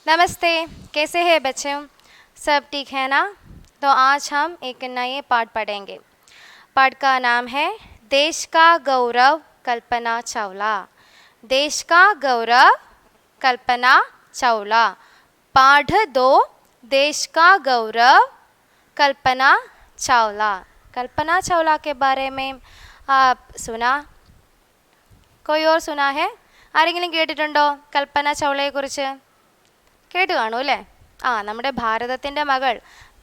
नमस्ते, कैसे हैं बच्चों? सब ठीक है ना? तो आज हम एक नए पाठ पढ़ेंगे। पाठ का नाम है देश का गौरव कल्पना चावला। देश का गौरव कल्पना चावला। पाठ 2 देश का गौरव कल्पना चावला। कल्पना चावला के बारे में आप सुना? कोई और सुना है? ആരെങ്കിലും കേട്ടിട്ടുണ്ടോ കൽപ്പന ചൗളയെക്കുറിച്ച്? കേട്ടു കാണൂ അല്ലേ? നമ്മുടെ ഭാരതത്തിൻ്റെ മകൾ,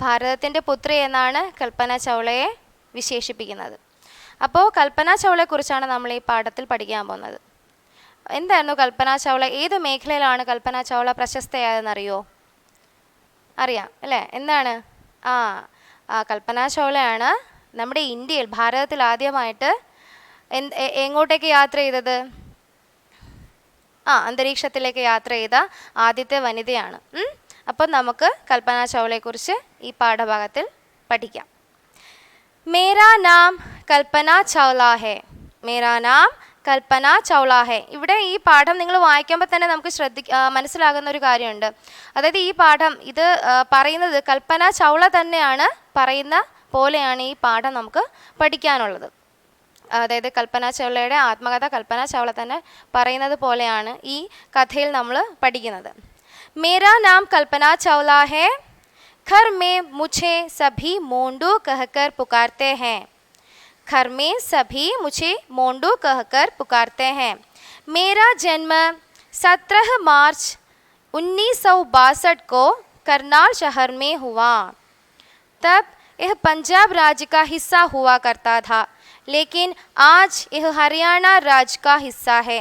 ഭാരതത്തിൻ്റെ പുത്രി എന്നാണ് കൽപ്പന ചൗളയെ വിശേഷിപ്പിക്കുന്നത്. അപ്പോൾ കൽപ്പന ചൗളയെക്കുറിച്ചാണ് നമ്മൾ ഈ പാഠത്തിൽ പഠിക്കാൻ പോകുന്നത്. എന്തായിരുന്നു കൽപ്പന ചൗള? ഏത് മേഖലയിലാണ് കൽപ്പന ചൗള പ്രശസ്തയായതെന്നറിയോ? അറിയാം അല്ലേ? എന്താണ്? കൽപ്പന ചൗളയാണ് നമ്മുടെ ഇന്ത്യയിൽ, ഭാരതത്തിൽ ആദ്യമായിട്ട് എങ്ങോട്ടേക്ക് യാത്ര ചെയ്തത്? അന്തരീക്ഷത്തിലേക്ക് യാത്ര ചെയ്ത ആദ്യത്തെ വനിതയാണ്. അപ്പം നമുക്ക് കൽപ്പന ചൗളയെക്കുറിച്ച് ഈ പാഠഭാഗത്തിൽ പഠിക്കാം. മേരാ നാം കൽപ്പന ചൗള ഹേ. മേരാ നാം കൽപ്പന ചൗള ഹേ. ഇവിടെ ഈ പാഠം നിങ്ങൾ വായിക്കുമ്പോൾ തന്നെ നമുക്ക് മനസ്സിലാകുന്ന ഒരു കാര്യമുണ്ട്. അതായത് ഈ പാഠം ഇത് പറയുന്നത് കൽപ്പന ചൗള തന്നെയാണ്, പറയുന്ന പോലെയാണ് ഈ പാഠം നമുക്ക് പഠിക്കാനുള്ളത്. അതായത് കൽപ്പന ചൗളയുടെ ആത്മകഥ കൽപ്പന ചൗള തന്നെ പറയുന്നത് പോലെയാണ് ഈ കഥയിൽ നമ്മൾ പഠിക്കുന്നത്. മേരാ നാം കൽപ്പന ചൗള ഹേ, घर में मुझे सभी मोंडू कहकर पुकारते हैं. घर में सभी मुझे मोंडू कहकर पुकारते हैं. मेरा जन्म 17 मार्च 1962 को करनाल शहर में हुआ. तब यह पंजाब राज्य का हिस्सा हुआ करता था, लेकिन आज यह हरियाणा राज्य का हिस्सा है.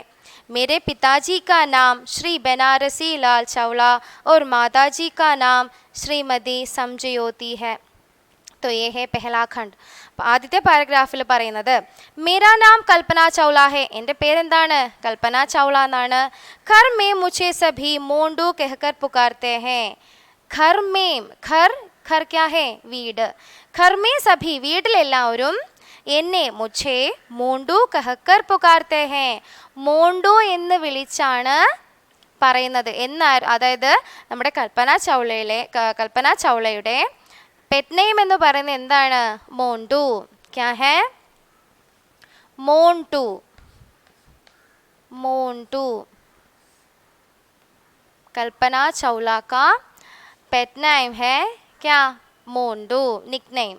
मेरे पिताजी का नाम श्री बनारसी लाल चावला और माताजी का नाम श्रीमती സംജയോതി है. तो ये है पहला खंड. ആദ്യത്തെ പാരഗ്രാഫിൽ പറയുന്നത് മേരാ നാം കൽപ്പന ചൗള ഹേ, എൻ്റെ പേരെന്താണ്? കൽപ്പന ചൗള എന്നാണ്. ഘർ മേ മുझे सभी മോണ്ടു कहकर पुकारते हैं. ഘർ മേ, ഘർ ക്യാ ഹേ? വീട്. ഘർ മേ സഭി, വീട്ടിലെല്ലാവരും എന്നെ മുझे മോണ്ടു कहकर पुकारते हैं. മോണ്ടു എന്ന് വിളിച്ചാണ് പറയുന്നത്. അതായത് നമ്മുടെ കൽപ്പന ചൗളയുടെ പെറ്റ് നെയിം എന്ന് പറയുന്നത് എന്താണ്? മോണ്ടു. ക്യാ ഹേ? മോണ്ടു. മോണ്ടു. कल्पना चावला का पेट नेम है क्या? मोंडू, निकनेम.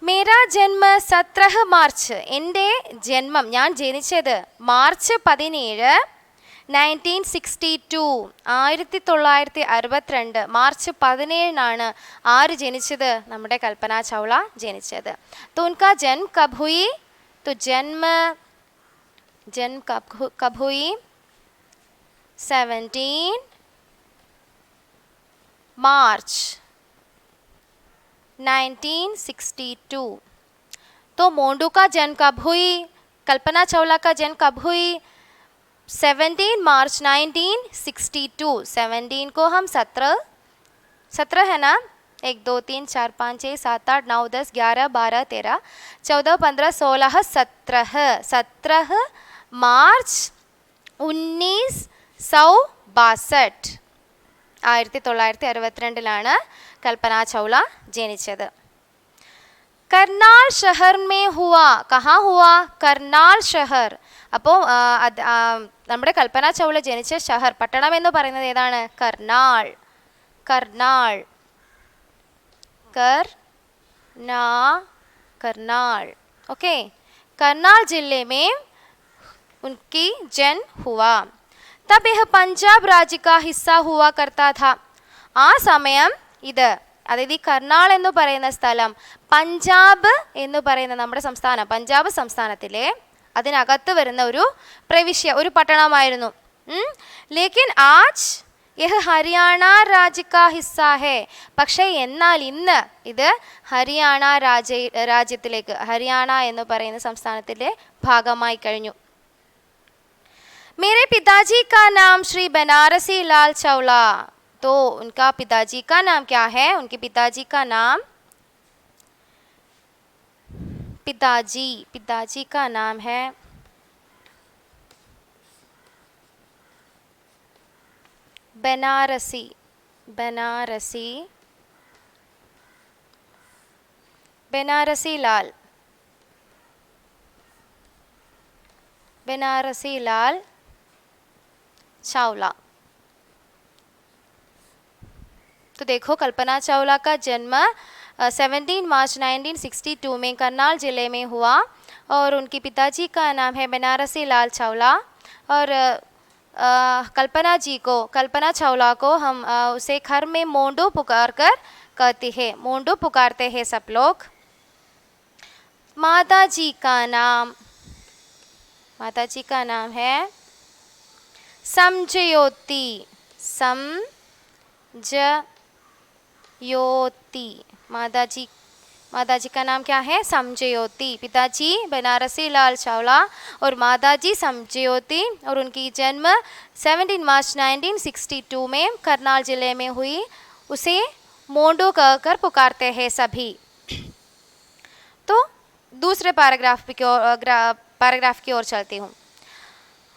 मेरा जन्म 17 മാർച്ച്. എൻ്റെ ജന്മം, ഞാൻ ജനിച്ചത് മാർച്ച് 17 1962, 1962 മാർച്ച് 17 ആര് ജനിച്ചത്? നമ്മുടെ കൽപ്പന ചൗള ജനിച്ചത്. तो उनका जन्म कब हुई? तो जन्म कब हुई? 17 मार्च 1962. तो मोंडू का जन्म कब हुई? कल्पना चावला का जन्म कब हुई? 17 मार्च 1962. 17 को हम 17 है ना? 1 2 3 4 5 6 7 8 9 10 11 12 13 14 15 16 17 മാർച്ച് 1962, 1962 കൽപ്പന ചൗള ജനിച്ചത്. കർണാൽ ഷഹർ മേ ഹുവ. കഹാ ഹുവ? കർണാൽ ഷഹർ. അപ്പോൾ നമ്മുടെ കൽപ്പന ചൗള ജനിച്ച ഷഹർ, പട്ടണം എന്ന് പറയുന്നത് ഏതാണ്? കർണാൽ. കർണാൽ. करनाल. ओके. करनाल जिले में उनकी जन्म हुआ. तब यह पंजाब राज्य का हिस्सा हुआ करता था. ആ സമയം ഇത്, അതായത് ഈ കർണാൾ എന്ന് പറയുന്ന സ്ഥലം പഞ്ചാബ് എന്ന് പറയുന്ന നമ്മുടെ സംസ്ഥാനം, പഞ്ചാബ് സംസ്ഥാനത്തിലെ അതിനകത്ത് വരുന്ന ഒരു പ്രവിശ്യ, ഒരു പട്ടണമായിരുന്നു. ലേക്കിൻ ആജ് യഹ് ഹരിയാണ രാജ്യ കാ ഹിസ്സ ഹേ. പക്ഷേ എന്നാൽ ഇന്ന് ഇത് ഹരിയാണ രാജ്യത്തിലേക്ക്, ഹരിയാണ എന്ന് പറയുന്ന സംസ്ഥാനത്തിലെ ഭാഗമായി കഴിഞ്ഞു. मेरे पिताजी का नाम श्री बनारसी लाल चावला. तो उनका पिताजी का नाम क्या है? उनके पिताजी का नाम, पिताजी का नाम है बनारसी, बनारसी, बनारसी लाल, बनारसी लाल चावला। तो देखो कल्पना चावला का जन्म 17 मार्च 1962 में करनाल ज़िले में हुआ और उनके पिताजी का नाम है बनारसी लाल चावला। और कल्पना चावला को हम उसे घर में मोंडू पुकार कर कहते हैं, मोंडू पुकारते हैं सब लोग। माताजी का नाम है समझयोती, समझयोती। माताजी का नाम क्या है? समझयोती। पिताजी बनारसी लाल चावला और माताजी समझयोती, और उनकी जन्म 17 मार्च 1962 में करनाल ज़िले में हुई। उसे मोंडू कहकर पुकारते हैं सभी। तो दूसरे पैराग्राफ की ओर चलती हूँ।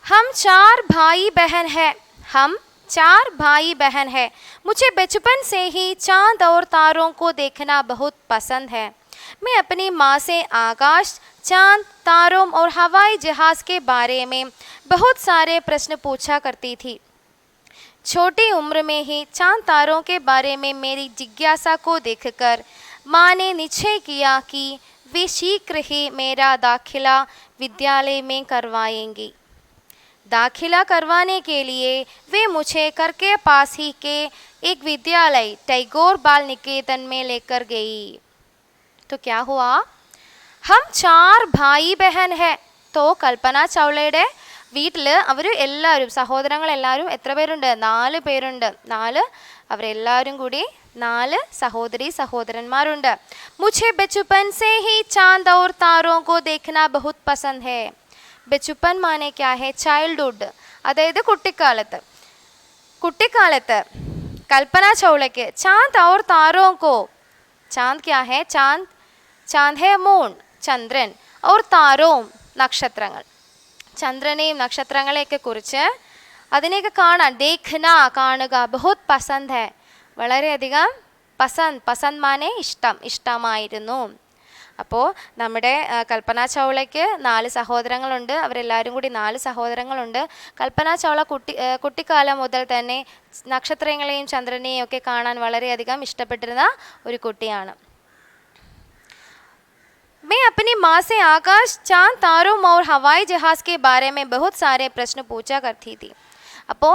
हम चार भाई बहन हैं। मुझे बचपन से ही चांद और तारों को देखना बहुत पसंद है। मैं अपनी माँ से आकाश, चांद, तारों और हवाई जहाज़ के बारे में बहुत सारे प्रश्न पूछा करती थी। छोटी उम्र में ही चांद तारों के बारे में मेरी जिज्ञासा को देखकर माँ ने निश्चय किया कि वे शीघ्र ही मेरा दाखिला विद्यालय में करवाएंगी। दाखिला करवाने के लिए वे मुझे घर के पास ही के एक विद्यालय टैगोर बाल निकेतन में लेकर गई। तो क्या हुआ? हम चार भाई बहन हैं. तो കൽപ്പന ചൗളയുടെ വീട്ടിൽ അവർ എല്ലാവരും സഹോദരങ്ങളെല്ലാവരും എത്ര പേരുണ്ട്? 4 പേരുണ്ട്. അവരെല്ലാവരും കൂടി 4 സഹോദരി സഹോദരന്മാരുണ്ട്. मुझे बचपन से ही चांद और तारों को देखना बहुत पसंद है. ബച്ചുപ്പൻ മാനെ ക്യാ ഹെ? ചൈൽഡ്ഹുഡ്, അതായത് കുട്ടിക്കാലത്ത്. കൽപ്പന ചൗളയ്ക്ക് ചാന്ദ് ഔർ താരോ കോ, ചാന്ദ് ക്യാ ഹെ? ചാന്ദ് ഹെ മൂൺ, ചന്ദ്രൻ, ഔർ താരോം നക്ഷത്രങ്ങൾ. ചന്ദ്രനെയും നക്ഷത്രങ്ങളെയൊക്കെ കുറിച്ച് അതിനെയൊക്കെ കാണാൻ, ദേഖ്ന കാണുക, ബഹുത് പസന്ദ് ഹെ, വളരെയധികം പസന്ദ് മാനെ ഇഷ്ടമായിരുന്നു. അപ്പോൾ നമ്മുടെ കൽപ്പന ചൗളയ്ക്ക് 4 സഹോദരങ്ങളുണ്ട്. അവരെല്ലാവരും കൂടി 4 സഹോദരങ്ങളുണ്ട്. കൽപ്പന ചൗള കുട്ടിക്കാലം മുതൽ തന്നെ നക്ഷത്രങ്ങളെയും ചന്ദ്രനെയും ഒക്കെ കാണാൻ വളരെയധികം ഇഷ്ടപ്പെട്ടിരുന്ന ഒരു കുട്ടിയാണ്. मैं अपनी माँ से आकाश, चांद, तारों और हवाई जहाज़ के बारे में बहुत सारे प्रश्न पूछा करती थी. അപ്പോൾ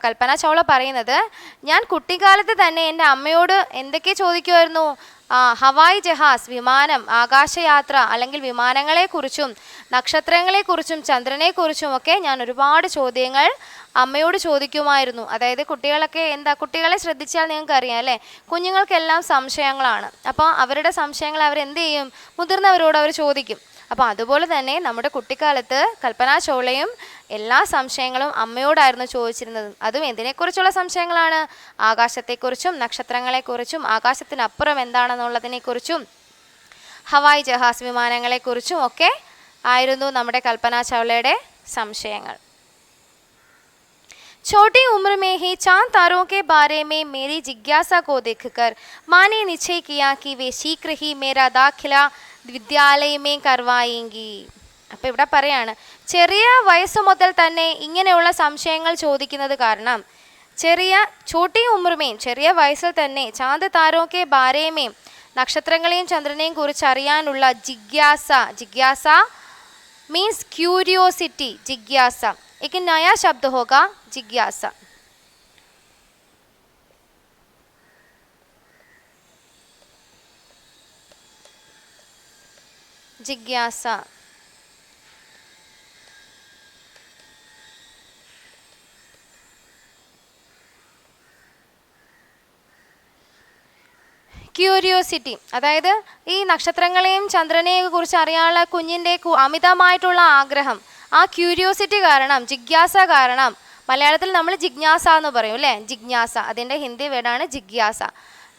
കൽപ്പന ചൗള പറയുന്നത്, ഞാൻ കുട്ടിക്കാലത്ത് തന്നെ എൻ്റെ അമ്മയോട് എന്തൊക്കെ ചോദിക്കുമായിരുന്നു? ഹവായി ജഹാസ്, വിമാനം, ആകാശയാത്ര അല്ലെങ്കിൽ വിമാനങ്ങളെക്കുറിച്ചും നക്ഷത്രങ്ങളെക്കുറിച്ചും ചന്ദ്രനെക്കുറിച്ചും ഒക്കെ ഞാൻ ഒരുപാട് ചോദ്യങ്ങൾ അമ്മയോട് ചോദിക്കുമായിരുന്നു. അതായത് കുട്ടികളെ ശ്രദ്ധിച്ചാൽ നിങ്ങൾക്ക് അറിയാം അല്ലേ, കുഞ്ഞുങ്ങൾക്കെല്ലാം സംശയങ്ങളാണ്. അപ്പോൾ അവരുടെ സംശയങ്ങൾ അവരെന്ത് ചെയ്യും? മുതിർന്നവരോട് അവർ ചോദിക്കും. അപ്പോൾ അതുപോലെ തന്നെ നമ്മുടെ കുട്ടിക്കാലത്ത് കൽപ്പന ചൗളയും എല്ലാ സംശയങ്ങളും അമ്മയോടായിരുന്നു ചോദിച്ചിരുന്നത്. അതും എന്തിനെക്കുറിച്ചുള്ള സംശയങ്ങളാണ്? ആകാശത്തെക്കുറിച്ചും നക്ഷത്രങ്ങളെക്കുറിച്ചും ആകാശത്തിനപ്പുറം എന്താണെന്നുള്ളതിനെക്കുറിച്ചും ഹവായി ജഹാസ് വിമാനങ്ങളെക്കുറിച്ചും ഒക്കെ ആയിരുന്നു നമ്മുടെ കൽപ്പന ചൗളയുടെ സംശയങ്ങൾ. छोटी उम्र में ही चांद तारों के बारे में मेरी जिज्ञासा को देखकर माँ ने निश्चय किया कि वे शीघ्र ही मेरा दाखिला വിദ്യാലയ में करवाएंगी. അപ്പോൾ ഇവിടെ പറയാണ്, ചെറിയ വയസ്സ് മുതൽ തന്നെ ഇങ്ങനെയുള്ള സംശയങ്ങൾ ചോദിക്കുന്നത് കാരണം छोटी उम्र में, ചെറിയ വയസ്സിൽ തന്നെ ചാന്ദ് താരോ കെ ബാരേ में, നക്ഷത്രങ്ങളെയും ചന്ദ്രനെയും കുറിച്ച് അറിയാനുള്ള ജിജ്ഞാസ मीन्स क्यूरियोसिटी, जिज्ञासा. एक नया शब्द होगा जिज्ञासा. जिज्ञासा ക്യൂരിയോസിറ്റി, അതായത് ഈ നക്ഷത്രങ്ങളെയും ചന്ദ്രനെയും കുറിച്ച് അറിയാനുള്ള കുഞ്ഞിൻ്റെ അമിതമായിട്ടുള്ള ആഗ്രഹം, ആ ക്യൂരിയോസിറ്റി കാരണം, ജിജ്ഞാസ കാരണം, മലയാളത്തിൽ നമ്മൾ ജിജ്ഞാസ എന്ന് പറയും അല്ലേ, ജിജ്ഞാസ, അതിൻ്റെ ഹിന്ദി വേർഡാണ് ജിജ്ഞാസ.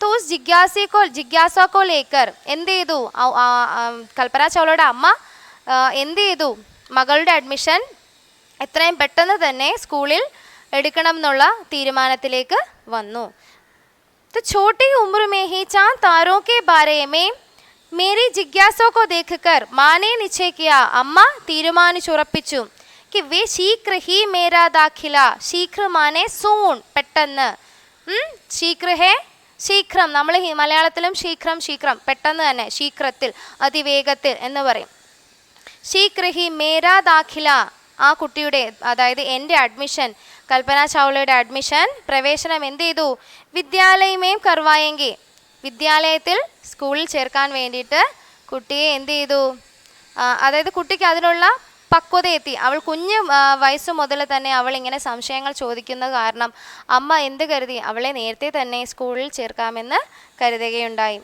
तो उस जिज्ञासा को लेकर എന്ത് ചെയ്തു? കൽപ്പന ചൗളയുടെ അമ്മ എന്ത് ചെയ്തു? മകളുടെ അഡ്മിഷൻ എത്രയും പെട്ടെന്ന് തന്നെ സ്കൂളിൽ എടുക്കണം എന്നുള്ള തീരുമാനത്തിലേക്ക് വന്നു. तो छोटी उम्र में ही चांद तारों के बारे में मेरी जिज्ञासा को देखकर माँ ने निश्चय किया. അമ്മ തീരുമാനിച്ചുറപ്പിച്ചു कि वे शीघ्र ही मेरा दाखिला. शीघ्र माने soon, പെട്ടെന്ന്. शीघ्र है ശീഘ്രം. നമ്മൾ മലയാളത്തിലും ശീഘ്രം ശീഘ്രം പെട്ടെന്ന് തന്നെ, ശീഘ്രത്തിൽ, അതിവേഗത്തിൽ എന്ന് പറയും. ശീഘ്ര ഹി മേരാ ദാഖില, ആ കുട്ടിയുടെ, അതായത് എൻ്റെ അഡ്മിഷൻ, കൽപ്പന ചൗളയുടെ അഡ്മിഷൻ, പ്രവേശനം എന്ത് ചെയ്തു? വിദ്യാലയമേം കർവായെങ്കിൽ, വിദ്യാലയത്തിൽ സ്കൂളിൽ ചേർക്കാൻ വേണ്ടിയിട്ട് കുട്ടിയെ എന്ത് ചെയ്തു? അതായത് കുട്ടിക്ക് അതിനുള്ള പക്വത എത്തി. അവൾ കുഞ്ഞ് വയസ്സ് മുതൽ തന്നെ അവൾ ഇങ്ങനെ സംശയങ്ങൾ ചോദിക്കുന്നത് കാരണം അമ്മ എന്ത് കരുതി? അവളെ നേരത്തെ തന്നെ സ്കൂളിൽ ചേർക്കാമെന്ന് കരുതുകയുണ്ടായി.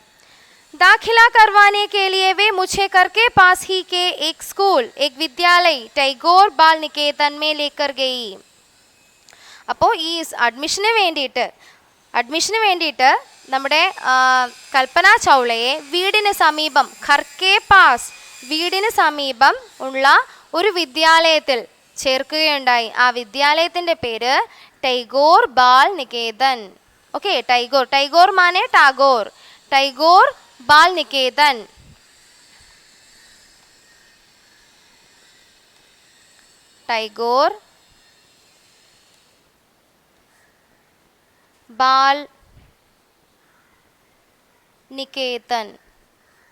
दाखिला करवाने के लिए वे मुझे घर के पास ही के एक स्कूल, एक विद्यालय टैगोर बाल निकेतन में लेकर गई. അപ്പോൾ ഈ അഡ്മിഷന് വേണ്ടിയിട്ട് നമ്മുടെ കൽപ്പന ചൗളയെ വീടിന് സമീപം, ഘർ കെ പാസ്, വീടിന് സമീപം ഉള്ള ഒരു വിദ്യാലയത്തിൽ ചേർക്കുകയുണ്ടായി. ആ വിദ്യാലയത്തിൻ്റെ പേര് ടൈഗോർ ബാൽ നികേതൻ. ഓക്കെ, ടൈഗോർ മാനെ ടാഗോർ, ടൈഗോർ बाल निकेतन. टैगोर बाल निकेतन,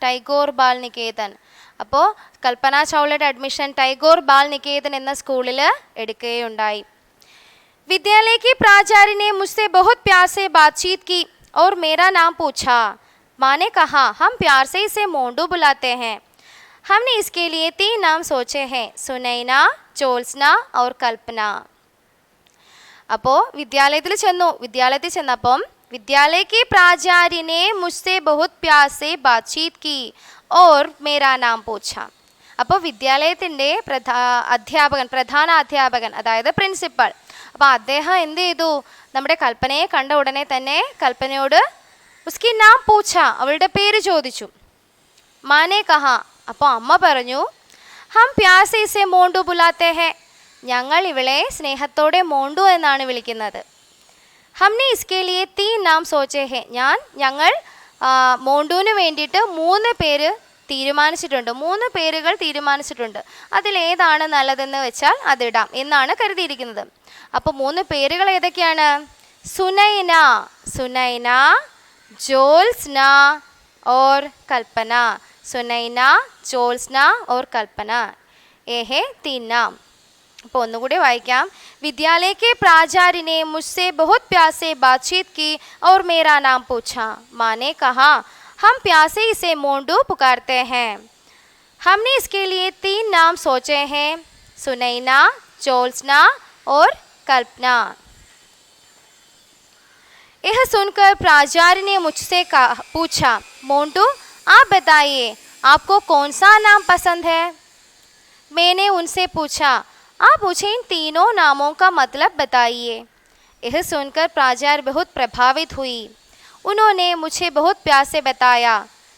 ടൈഗോർ ബാൽ നികേതൻ. അപ്പോൾ കൽപ്പന ചൗളയുടെ അഡ്മിഷൻ ടൈഗോർ ബാൽ നികേതൻ എന്ന സ്കൂളിൽ എടുക്കുകയുണ്ടായി. विद्यालय की प्राचार्य ने मुझसे बहुत प्यार से बातचीत की और मेरा नाम पूछा. माँ ने कहा, हम प्यार से इसे मोंडू बुलाते हैं. हमने इसके लिए 3 नाम सोचे हैं, सुनैना, ज्योत्स्ना और कल्पना. അപ്പോൾ വിദ്യാലയത്തിൽ ചെന്നപ്പം विद्यालय के प्राचार्य ने मुझसे बहुत प्यार से बातचीत की और मेरा नाम पूछा. അപ്പോൾ വിദ്യാലയത്തിൻ്റെ പ്രധാന അധ്യാപകൻ, അതായത് പ്രിൻസിപ്പൽ, അപ്പോൾ അദ്ദേഹം എന്ത് ചെയ്തു? നമ്മുടെ കൽപ്പനയെ കണ്ട ഉടനെ തന്നെ കൽപ്പനയോട് ഉസ്കി നാം പൂച്ച, അവളുടെ പേര് ചോദിച്ചു. മാനെ കഹ, അപ്പോൾ അമ്മ പറഞ്ഞു, ഹം പ്യാർ സേ ഇസേ മോണ്ടു ബുലാത്തെ ഹെ, ഞങ്ങൾ ഇവളെ സ്നേഹത്തോടെ മോണ്ടു എന്നാണ് വിളിക്കുന്നത്. ഹംനെ ഇസ്കെ ലിയെ 3 നാം സോച്ചേ ഹെ, ഞങ്ങൾ മോണ്ടുവിന് വേണ്ടിയിട്ട് 3 പേര് തീരുമാനിച്ചിട്ടുണ്ട്, 3 പേരുകൾ തീരുമാനിച്ചിട്ടുണ്ട്. അതിലേതാണ് നല്ലതെന്ന് വെച്ചാൽ അതിടാം എന്നാണ് കരുതിയിരിക്കുന്നത്. അപ്പോൾ 3 പേരുകൾ ഏതൊക്കെയാണ്? സുനൈന, ज्योत्स्ना और कल्पना. सुनैना, ज्योत्स्ना और कल्पना, ये है 3 नाम. അപ്പോൾ ഒന്നുകൂടി വായിക്കാം. विद्यालय के प्राचार्य ने मुझसे बहुत प्यार से बातचीत की और मेरा नाम पूछा. माँ ने कहा, हम प्यार से इसे मोंडू पुकारते हैं. हमने इसके लिए 3 नाम सोचे हैं, सुनैना, ज्योत्स्ना और कल्पना. यह सुनकर प्राचार्य ने मुझसे पूछा, मोंटू आप बताइए, आपको कौन सा नाम पसंद है? मैंने उनसे पूछा, आप मुझे इन 3 नामों का मतलब बताइए. यह सुनकर प्राचार्य बहुत प्रभावित हुई. उन्होंने मुझे बहुत प्यार से बताया,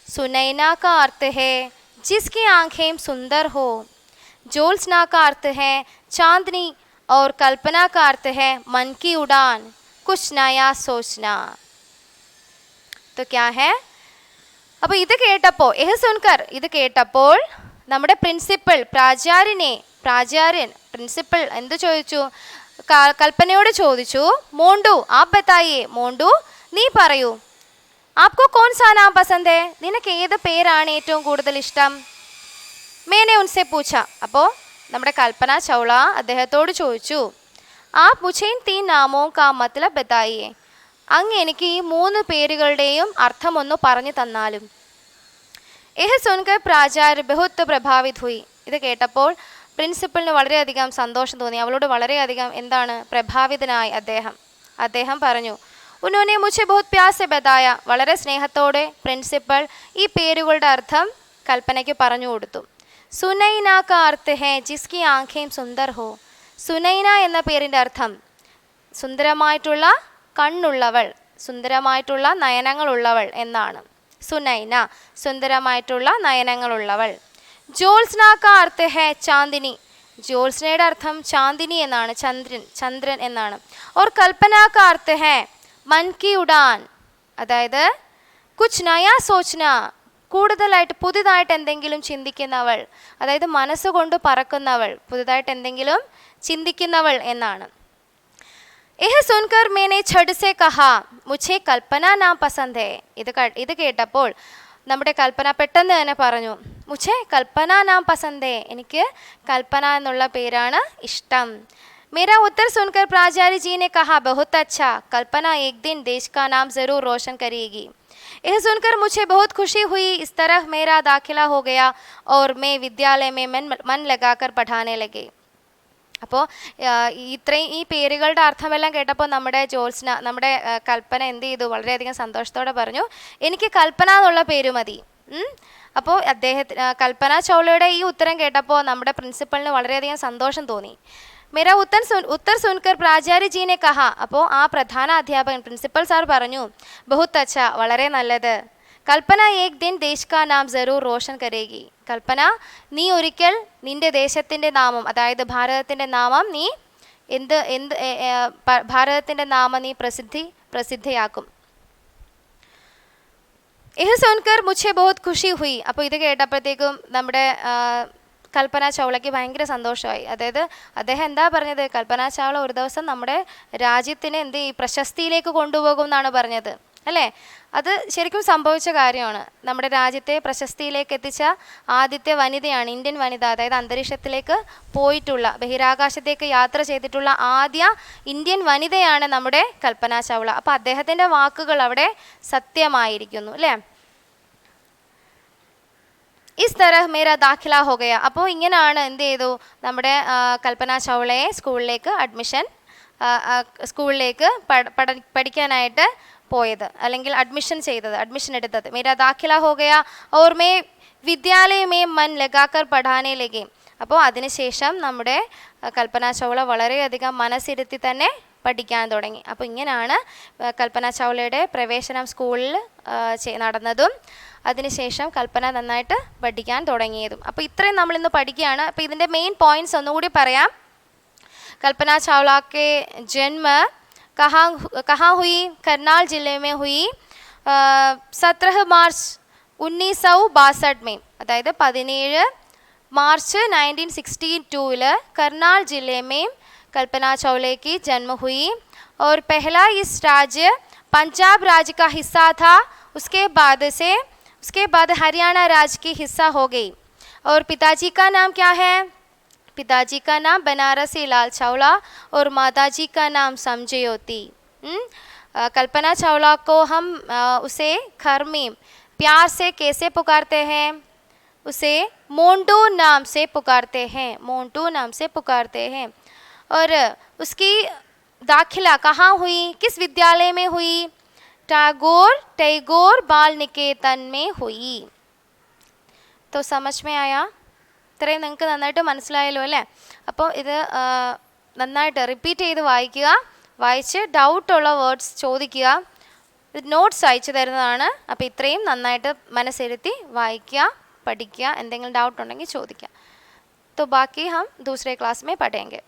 सुनैना का अर्थ है जिसकी आंखें सुंदर हो, ज्योत्स्ना का अर्थ है चांदनी और कल्पना का अर्थ है मन की उड़ान, कुछ नया सोचना. तो क्या है? അപ്പോൾ ഇത് കേട്ടപ്പോൾ നമ്മുടെ പ്രിൻസിപ്പൽ എന്ത് ചോദിച്ചു? കൽപ്പനയോട് ചോദിച്ചു, മോണ്ടു ആപ് ബതായിയേ, മോണ്ടു നീ പറയൂ, ആപ്കോ കോൺ സാ നാം പസന്ത് ഹേ, നിനക്ക് ഏത് പേരാണ് ഏറ്റവും കൂടുതൽ ഇഷ്ടം? മേനെ ഉൻസെ പൂച്ച. അപ്പോൾ നമ്മുടെ കൽപ്പന ചൗള അദ്ദേഹത്തോട് ചോദിച്ചു, ആപ് മുझे इन 3 नामों का मतलब बताइए, അങ്ങ് എനിക്ക് ഈ 3 പേരുകളുടെയും അർത്ഥം ഒന്ന് പറഞ്ഞു തന്നാലും. यह सुनकर प्राचार्य बहुत प्रभावित हुई. ഇത് കേട്ടപ്പോൾ പ്രിൻസിപ്പലിന് വളരെയധികം സന്തോഷം തോന്നി, അവളോട് വളരെയധികം പ്രഭാവിതനായി അദ്ദേഹം പറഞ്ഞു, उन्होंने मुझे बहुत प्यार से बताया. വളരെ സ്നേഹത്തോടെ പ്രിൻസിപ്പൽ ഈ പേരുകളുടെ അർത്ഥം കൽപ്പനയ്ക്ക് പറഞ്ഞു കൊടുത്തു. സുനൈന का अर्थ है जिसकी आंखें सुंदर हो. സുനൈന എന്ന പേരിൻ്റെ അർത്ഥം സുന്ദരമായിട്ടുള്ള കണ്ണുള്ളവൾ, സുന്ദരമായിട്ടുള്ള നയനങ്ങളുള്ളവൾ എന്നാണ്. സുനൈന, സുന്ദരമായിട്ടുള്ള നയനങ്ങളുള്ളവൾ. ज्योत्स्ना का अर्थ है चांदनी. ജ്യോത്സ്നയുടെ അർത്ഥം ചാന്ദിനി എന്നാണ്, ചന്ദ്രൻ എന്നാണ്. ഓർ കൽപ്പന കാ അർത്ഥ ഹേ മൻ കി ഉഡാൻ, അതായത് കുച്ച് നയാ സോച്ന, കൂടുതലായിട്ട് പുതുതായിട്ട് എന്തെങ്കിലും ചിന്തിക്കുന്നവൾ, അതായത് മനസ്സുകൊണ്ട് പറക്കുന്നവൾ, പുതുതായിട്ട് എന്തെങ്കിലും ചിന്തിക്കുന്നവൾ എന്നാണ്. यह सुनकर मैंने छड़ से कहा मुझे कल्पना नाम पसंद है. ഇത് കേട്ടപ്പോൾ നമ്മുടെ കൽപ്പന പെട്ടെന്ന് തന്നെ പറഞ്ഞു, മുझे കൽപ്പന നാം പസന്ത് ഹേ, എനിക്ക് കൽപ്പന എന്നുള്ള പേരാണ് ഇഷ്ടം. मेरा उत्तर सुनकर प्राचार्य जी ने कहा बहुत अच्छा, कल्पना एक दिन देश का नाम ज़रूर रोशन करेगी. यह सुनकर मुझे बहुत खुशी हुई. इस तरह मेरा दाखिला हो गया और मैं विद्यालय में मन लगाकर पढ़ाने लगे. അപ്പോൾ ഇത്രയും ഈ പേരുകളുടെ അർത്ഥമെല്ലാം കേട്ടപ്പോൾ നമ്മുടെ ജ്യോത്സ്ന, നമ്മുടെ കൽപ്പന എന്ത് ചെയ്തു, വളരെയധികം സന്തോഷത്തോടെ പറഞ്ഞു, എനിക്ക് കൽപ്പന എന്നുള്ള പേര് മതി. അപ്പോൾ കൽപ്പന ചൗളയുടെ ഈ ഉത്തരം കേട്ടപ്പോൾ നമ്മുടെ പ്രിൻസിപ്പളിന് വളരെയധികം സന്തോഷം തോന്നി. मेरा उत्तर सुनकर प्राचार्य जी ने कहा, അപ്പോൾ ആ പ്രധാന അധ്യാപകൻ പ്രിൻസിപ്പൽ സാർ പറഞ്ഞു, बहुत अच्छा, വളരെ നല്ലത്. കൽപ്പന ഏക് ദിൻ ദേശ് കാ നാം ജറൂർ റോഷൻ കരേഗി, കൽപ്പന നീ ഒരിക്കൽ നിന്റെ ദേശത്തിൻ്റെ നാമം, അതായത് ഭാരതത്തിൻ്റെ നാമം നീ ഭാരതത്തിൻ്റെ നാമം നീ പ്രസിദ്ധിയാക്കും. यह सुनकर मुझे बहुत खुशी हुई. അപ്പോൾ ഇത് കേട്ടപ്പോഴത്തേക്കും നമ്മുടെ കൽപ്പന ചൗളയ്ക്ക് ഭയങ്കര സന്തോഷമായി. അതായത് അദ്ദേഹം എന്താ പറഞ്ഞത്, കൽപ്പന ചൗള ഒരു ദിവസം നമ്മുടെ രാജ്യത്തിന് പ്രശസ്തിയിലേക്ക് കൊണ്ടുപോകും എന്നാണ് പറഞ്ഞത്, അല്ലേ? അത് ശരിക്കും സംഭവിച്ച കാര്യമാണ്. നമ്മുടെ രാജ്യത്തെ പ്രശസ്തിയിലേക്ക് എത്തിച്ച ആദ്യത്തെ വനിതയാണ്, ഇന്ത്യൻ വനിത. അതായത് അന്തരീക്ഷത്തിലേക്ക് പോയിട്ടുള്ള, ബഹിരാകാശത്തേക്ക് യാത്ര ചെയ്തിട്ടുള്ള ആദ്യ ഇന്ത്യൻ വനിതയാണ് നമ്മുടെ കൽപ്പന ചൗള. അപ്പോൾ അദ്ദേഹത്തിൻ്റെ വാക്കുകൾ അവിടെ സത്യമായിരിക്കുന്നു, അല്ലേ? ഇസ് തരഹ് മേരാ ദാഖില ഹോ ഗയ. അപ്പോൾ ഇങ്ങനെയാണ് എന്ത് ചെയ്തു, നമ്മുടെ കൽപ്പന ചൗളയെ സ്കൂളിലേക്ക് പഠിക്കാനായിട്ട് പോയത്, അല്ലെങ്കിൽ അഡ്മിഷൻ എടുത്തത്. മേരാ ദാഖില ഹോ ഗയ ഓർ മേ വിദ്യാലയ മേ മൻ ലഗാക്കർ പഠാനെ ലഗേ. അപ്പോൾ അതിനുശേഷം നമ്മുടെ കൽപ്പന ചൗള വളരെയധികം മനസ്സിരുത്തി തന്നെ പഠിക്കാൻ തുടങ്ങി. അപ്പോൾ ഇങ്ങനെയാണ് കൽപ്പന ചൗളയുടെ പ്രവേശനം സ്കൂളിൽ നടന്നതും അതിനുശേഷം കൽപ്പന നന്നായിട്ട് പഠിക്കാൻ തുടങ്ങിയതും. അപ്പോൾ ഇത്രയും നമ്മളിന്ന് പഠിക്കുകയാണ്. അപ്പോൾ ഇതിൻ്റെ മെയിൻ പോയിൻറ്റ്സ് ഒന്നുകൂടി പറയാം. कल्पना चावला के जन्म कहाँ हुई? करनाल ज़िले में हुई 17 मार्च 1962 में, अदायद 17 मार्च 1962 करनाल ज़िले में कल्पना चावला की जन्म हुई. और पहला इस राज्य पंजाब राज्य का हिस्सा था. उसके बाद हरियाणा राज्य की हिस्सा हो गई. और पिताजी का नाम क्या है? पिताजी का नाम बनारसी लाल चावला और माताजी का नाम समझयोती. कल्पना चावला को हम उसे घर में प्यार से कैसे पुकारते हैं? उसे मोंटू नाम से पुकारते हैं. और उसकी दाखिला कहाँ हुई? किस विद्यालय में हुई? टैगोर बाल निकेतन में हुई. तो समझ में आया? ഇത്രയും നിങ്ങൾക്ക് നന്നായിട്ട് മനസ്സിലായല്ലോ, അല്ലേ? അപ്പോൾ ഇത് നന്നായിട്ട് റിപ്പീറ്റ് ചെയ്ത് വായിച്ച് ഡൗട്ടുള്ള വേർഡ്സ് ചോദിക്കുക. ഇത് നോട്ട്സ് അയച്ചു തരുന്നതാണ്. അപ്പോൾ ഇത്രയും നന്നായിട്ട് മനസ്സിരുത്തി വായിക്കുക, പഠിക്കുക. എന്തെങ്കിലും ഡൗട്ട് ഉണ്ടെങ്കിൽ ചോദിക്കുക. तो बाकी हम दूसरे क्लास में पढ़ेंगे.